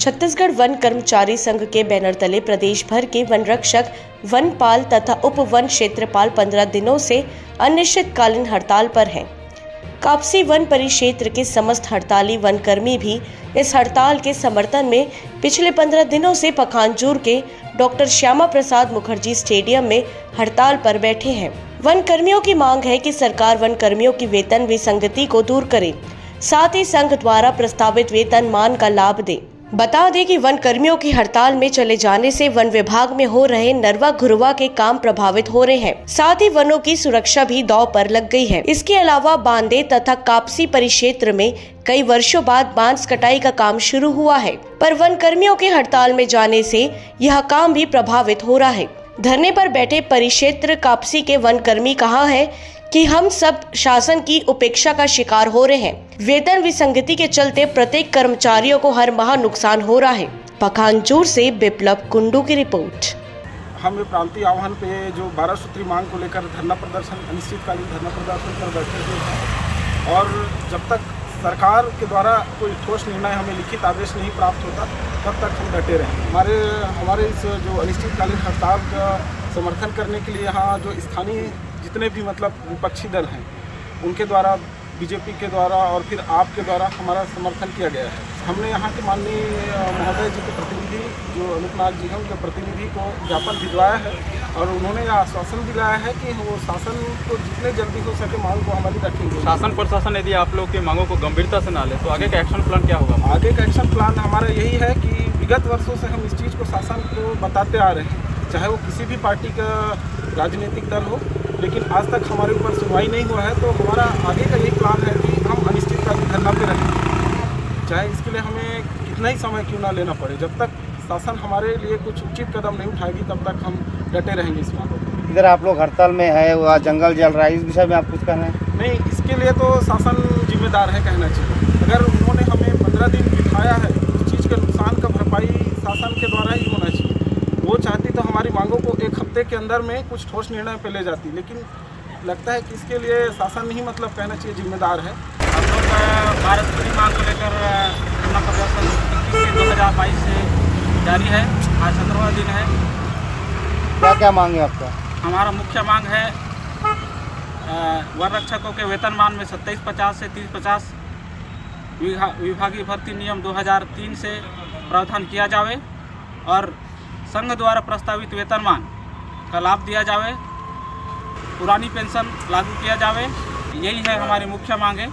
Chhattisgarh one कर्मचारी संघ के बैनर तले प्रदेश भर के वन रक्षक, वनपाल तथा उप वन क्षेत्रपाल 15 दिनों से अनिश्चितकालीन हड़ताल पर हैं। कापसी वन परिक्षेत्र के समस्त हड़ताली वन कर्मी भी इस हड़ताल के समर्थन में पिछले 15 दिनों से पखानजूर के डॉक्टर श्यामा प्रसाद मुखर्जी स्टेडियम में हड़ताल पर बैठे हैं। वन कर्मियों की मांग है कि सरकार वन कर्मियों की वेतन विसंगति को दूर करे, साथ ही संघ द्वारा प्रस्तावित वेतन मान का लाभ दे। बता दें कि वन कर्मियों की हड़ताल में चले जाने से वन विभाग में हो रहे नरवा घुरवा के काम प्रभावित हो रहे हैं, साथ ही वनों की सुरक्षा भी दांव पर लग गई है। इसके अलावा बांदे तथा कापसी परिक्षेत्र में कई वर्षों बाद बांस कटाई का काम शुरू हुआ है, पर वन कर्मियों के हड़ताल में जाने से यह काम भी प्रभावित हो रहा है। धरने पर बैठे परिक्षेत्र कापसी के वन कर्मी कहा है कि हम सब शासन की उपेक्षा का शिकार हो रहे हैं। वेतन विसंगति के चलते प्रत्येक कर्मचारियों को हर माह नुकसान हो रहा है। पखानजूर से बिप्लब कुंडू की रिपोर्ट। हम ये प्रांतीय आह्वान पे जो 12 सूत्री मांग को लेकर धरना प्रदर्शन, अनिश्चितकालीन धरना प्रदर्शन पर बैठे हुए हैं और जब तक सरकार के द्वारा कोई ठोस निर्णय, हमें लिखित आदेश नहीं प्राप्त होता, तब तक हम डटे रहे। हमारे इस जो अनिश्चितकालीन हड़ताल का समर्थन करने के लिए यहाँ जो स्थानीय जितने भी विपक्षी दल हैं, उनके द्वारा, बीजेपी के द्वारा और फिर आप के द्वारा हमारा समर्थन किया गया है। हमने यहाँ के माननीय महोदय जी के प्रतिनिधि जो अनूपनाथ जी हैं, उनके प्रतिनिधि को ज्ञापन भिजवाया है और उन्होंने आश्वासन दिलाया है कि वो शासन को जितने जल्दी हो सके मांग को हमारी रखेंगे। शासन प्रशासन यदि आप लोग की मांगों को गंभीरता से ना ले तो आगे का एक्शन प्लान क्या होगा? आगे का एक्शन प्लान हमारा यही है कि विगत वर्षों से हम इस चीज़ को शासन को बताते आ रहे हैं, चाहे वो किसी भी पार्टी का राजनीतिक दल हो, लेकिन आज तक हमारे ऊपर सुनवाई नहीं हुआ है। तो हमारा आगे का यही प्लान है कि हम अनिश्चितकालीन धरना पे रहेंगे, चाहे इसके लिए हमें कितना ही समय क्यों ना लेना पड़े। जब तक शासन हमारे लिए कुछ उचित कदम नहीं उठाएगी तब तक हम डटे रहेंगे इस मांगों पर। इधर आप लोग हड़ताल में है, वह जंगल जल रहा है, इस विषय में आप कुछ कहना है? नहीं, इसके लिए तो शासन जिम्मेदार है, कहना चाहिए। अगर उन्होंने हमें 15 दिन बिठाया है, उस चीज़ के नुकसान का भरपाई शासन के द्वारा ही होना चाहिए। वो चाहती तो हमारी मांगों को एक हफ्ते के अंदर में कुछ ठोस निर्णय पे ले जाती, लेकिन लगता है कि इसके लिए शासन ही कहना चाहिए जिम्मेदार है। हम लोग 12 सूत्री मांग को लेकर धरना प्रदर्शन 2022 से जारी है। आज 17वां दिन है। क्या क्या मांग है आपका? हमारा मुख्य मांग है वन रक्षकों के वेतनमान में 2750 से 3050 विभागीय भर्ती नियम 2003 से प्रावधान किया जावे और संघ द्वारा प्रस्तावित वेतनमान का लाभ दिया जावे, पुरानी पेंशन लागू किया जावे। यही है हमारी मुख्य मांग है।